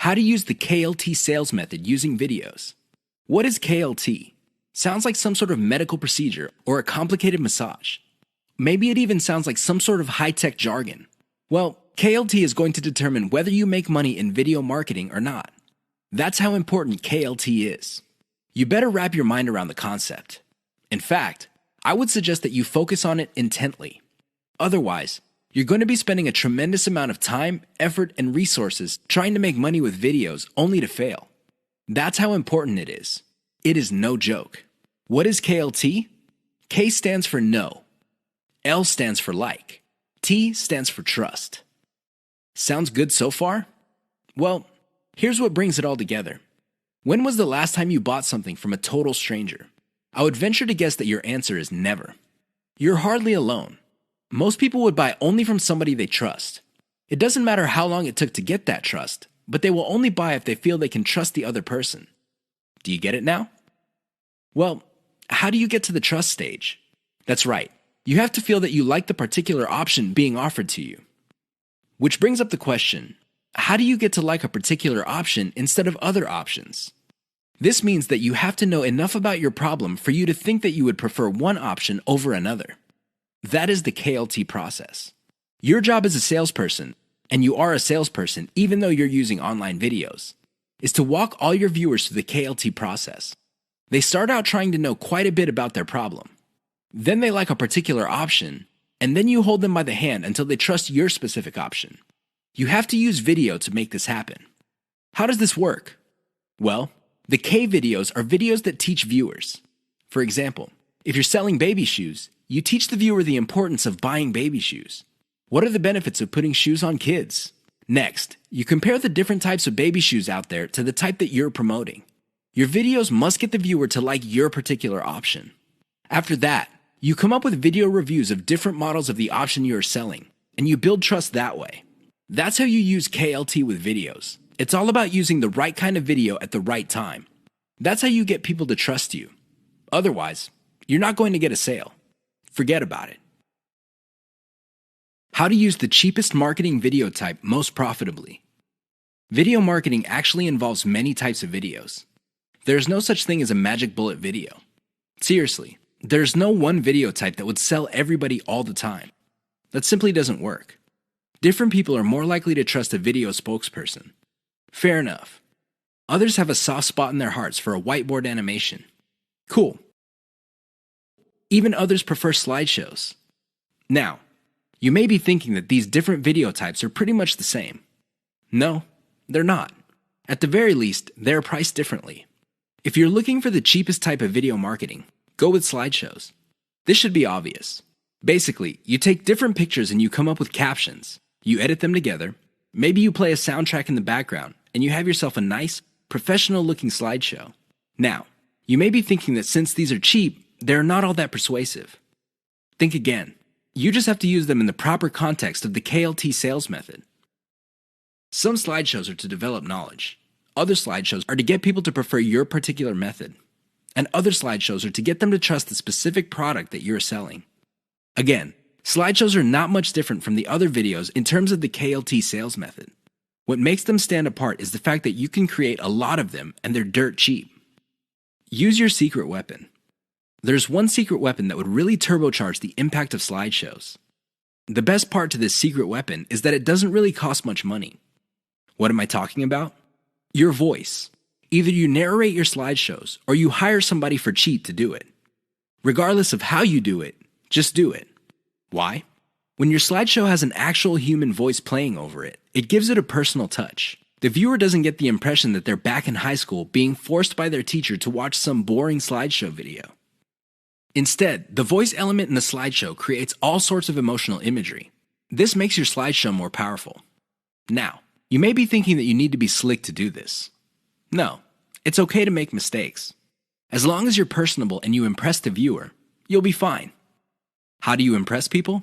How to use the KLT sales method using videos. What is KLT? Sounds like some sort of medical procedure or a complicated massage. Maybe it even sounds like some sort of high-tech jargon. Well, KLT is going to determine whether you make money in video marketing or not. That's how important KLT is. You better wrap your mind around the concept. In fact, I would suggest that you focus on it intently. Otherwise, you're going to be spending a tremendous amount of time, effort, and resources trying to make money with videos only to fail. That's how important it is. It is no joke. What is KLT? K stands for no. L stands for like. T stands for trust. Sounds good so far? Well, here's what brings it all together. When was the last time you bought something from a total stranger? I would venture to guess that your answer is never. You're hardly alone. Most people would buy only from somebody they trust. It doesn't matter how long it took to get that trust, but they will only buy if they feel they can trust the other person. Do you get it now? Well, how do you get to the trust stage? That's right. You have to feel that you like the particular option being offered to you. Which brings up the question, how do you get to like a particular option instead of other options? This means that you have to know enough about your problem for you to think that you would prefer one option over another. That is the KLT process. Your job as a salesperson, and you are a salesperson even though you're using online videos, is to walk all your viewers through the KLT process. They start out trying to know quite a bit about their problem. Then they like a particular option, and then you hold them by the hand until they trust your specific option. You have to use video to make this happen. How does this work? Well, the K videos are videos that teach viewers. For example, if you're selling baby shoes, you teach the viewer the importance of buying baby shoes. What are the benefits of putting shoes on kids? Next, you compare the different types of baby shoes out there to the type that you're promoting. Your videos must get the viewer to like your particular option. After that, you come up with video reviews of different models of the option you are selling, and you build trust that way. That's how you use KLT with videos. It's all about using the right kind of video at the right time. That's how you get people to trust you. Otherwise, you're not going to get a sale. Forget about it. How to use the cheapest marketing video type most profitably. Video marketing actually involves many types of videos. There's no such thing as a magic bullet video. Seriously, there's no one video type that would sell everybody all the time. That simply doesn't work. Different people are more likely to trust a video spokesperson. Fair enough. Others have a soft spot in their hearts for a whiteboard animation. Cool. Even others prefer slideshows. Now, you may be thinking that these different video types are pretty much the same. No, they're not. At the very least, they're priced differently. If you're looking for the cheapest type of video marketing, go with slideshows. This should be obvious. Basically, you take different pictures and you come up with captions. You edit them together. Maybe you play a soundtrack in the background, and you have yourself a nice, professional-looking slideshow. Now, you may be thinking that since these are cheap, they're not all that persuasive. Think again. You just have to use them in the proper context of the KLT sales method. Some slideshows are to develop knowledge. Other slideshows are to get people to prefer your particular method. And other slideshows are to get them to trust the specific product that you're selling. Again, slideshows are not much different from the other videos in terms of the KLT sales method. What makes them stand apart is the fact that you can create a lot of them and they're dirt cheap. Use your secret weapon. There's one secret weapon that would really turbocharge the impact of slideshows. The best part to this secret weapon is that it doesn't really cost much money. What am I talking about? Your voice. Either you narrate your slideshows or you hire somebody for cheap to do it. Regardless of how you do it, just do it. Why? When your slideshow has an actual human voice playing over it, it gives it a personal touch. The viewer doesn't get the impression that they're back in high school being forced by their teacher to watch some boring slideshow video. Instead, the voice element in the slideshow creates all sorts of emotional imagery. This makes your slideshow more powerful. Now, you may be thinking that you need to be slick to do this. No, it's okay to make mistakes. As long as you're personable and you impress the viewer, you'll be fine. How do you impress people?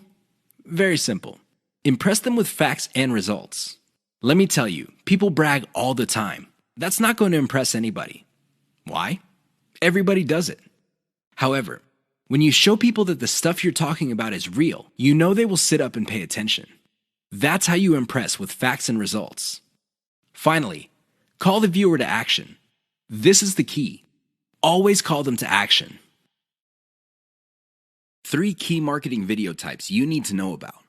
Very simple. Impress them with facts and results. Let me tell you, people brag all the time. That's not going to impress anybody. Why? Everybody does it. However, when you show people that the stuff you're talking about is real, you know they will sit up and pay attention. That's how you impress with facts and results. Finally, Call the viewer to action. This is the key. Always call them to action. 3 key marketing video types you need to know about.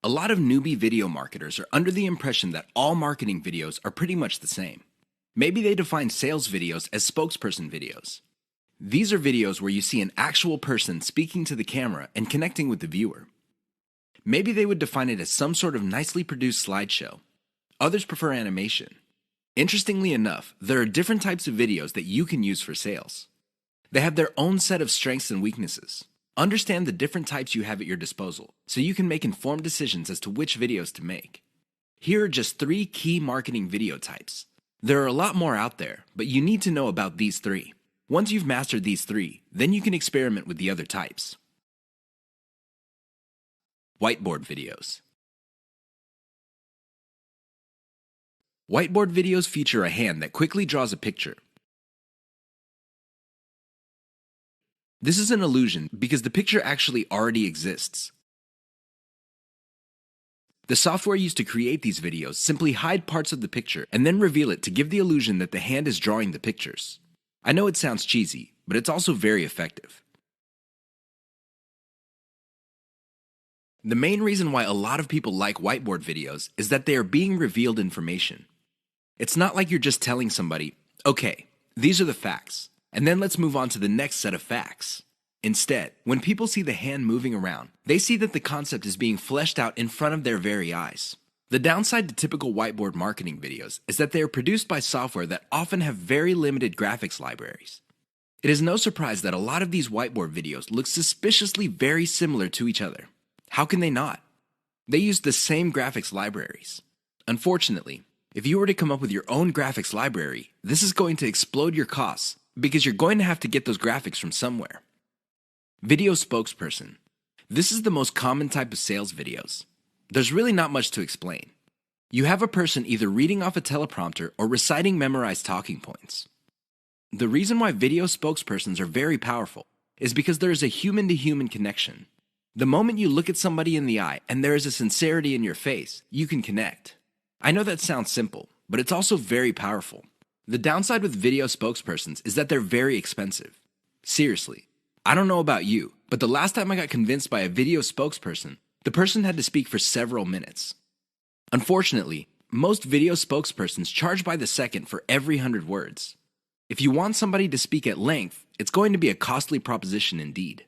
A lot of newbie video marketers are under the impression that all marketing videos are pretty much the same. Maybe they define sales videos as spokesperson videos. These are videos where you see an actual person speaking to the camera and connecting with the viewer. Maybe they would define it as some sort of nicely produced slideshow. Others prefer animation. Interestingly enough, there are different types of videos that you can use for sales. They have their own set of strengths and weaknesses. Understand the different types you have at your disposal so you can make informed decisions as to which videos to make. Here are just 3 key marketing video types. There are a lot more out there, but you need to know about these 3. Once you've mastered these 3, then you can experiment with the other types. Whiteboard videos. Whiteboard videos feature a hand that quickly draws a picture. This is an illusion because the picture actually already exists. The software used to create these videos simply hide parts of the picture and then reveal it to give the illusion that the hand is drawing the pictures. I know it sounds cheesy, but it's also very effective. The main reason why a lot of people like whiteboard videos is that they are being revealed information. It's not like you're just telling somebody, okay, these are the facts, and then let's move on to the next set of facts. Instead, when people see the hand moving around, they see that the concept is being fleshed out in front of their very eyes. The downside to typical whiteboard marketing videos is that they are produced by software that often have very limited graphics libraries. It is no surprise that a lot of these whiteboard videos look suspiciously very similar to each other. How can they not? They use the same graphics libraries. Unfortunately, if you were to come up with your own graphics library, this is going to explode your costs because you're going to have to get those graphics from somewhere. Video spokesperson. This is the most common type of sales videos. There's really not much to explain. You have a person either reading off a teleprompter or reciting memorized talking points. The reason why video spokespersons are very powerful is because there is a human-to-human connection. The moment you look at somebody in the eye and there is a sincerity in your face, you can connect. I know that sounds simple, but it's also very powerful. The downside with video spokespersons is that they're very expensive. Seriously, I don't know about you, but the last time I got convinced by a video spokesperson, the person had to speak for several minutes. Unfortunately, most video spokespersons charge by the second for every 100 words. If you want somebody to speak at length, it's going to be a costly proposition indeed.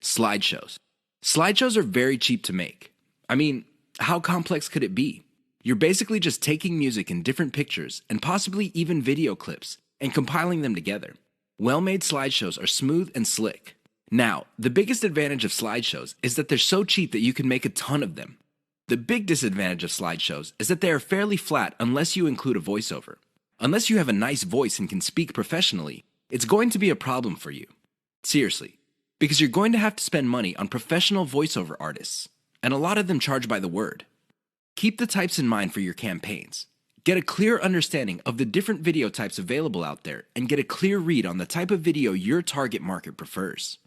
Slideshows. Slideshows are very cheap to make. I mean, how complex could it be? You're basically just taking music in different pictures and possibly even video clips and compiling them together. Well-made slideshows are smooth and slick. Now, the biggest advantage of slideshows is that they're so cheap that you can make a ton of them. The big disadvantage of slideshows is that they are fairly flat unless you include a voiceover. Unless you have a nice voice and can speak professionally, it's going to be a problem for you. Seriously, because you're going to have to spend money on professional voiceover artists, and a lot of them charge by the word. Keep the types in mind for your campaigns. Get a clear understanding of the different video types available out there and get a clear read on the type of video your target market prefers.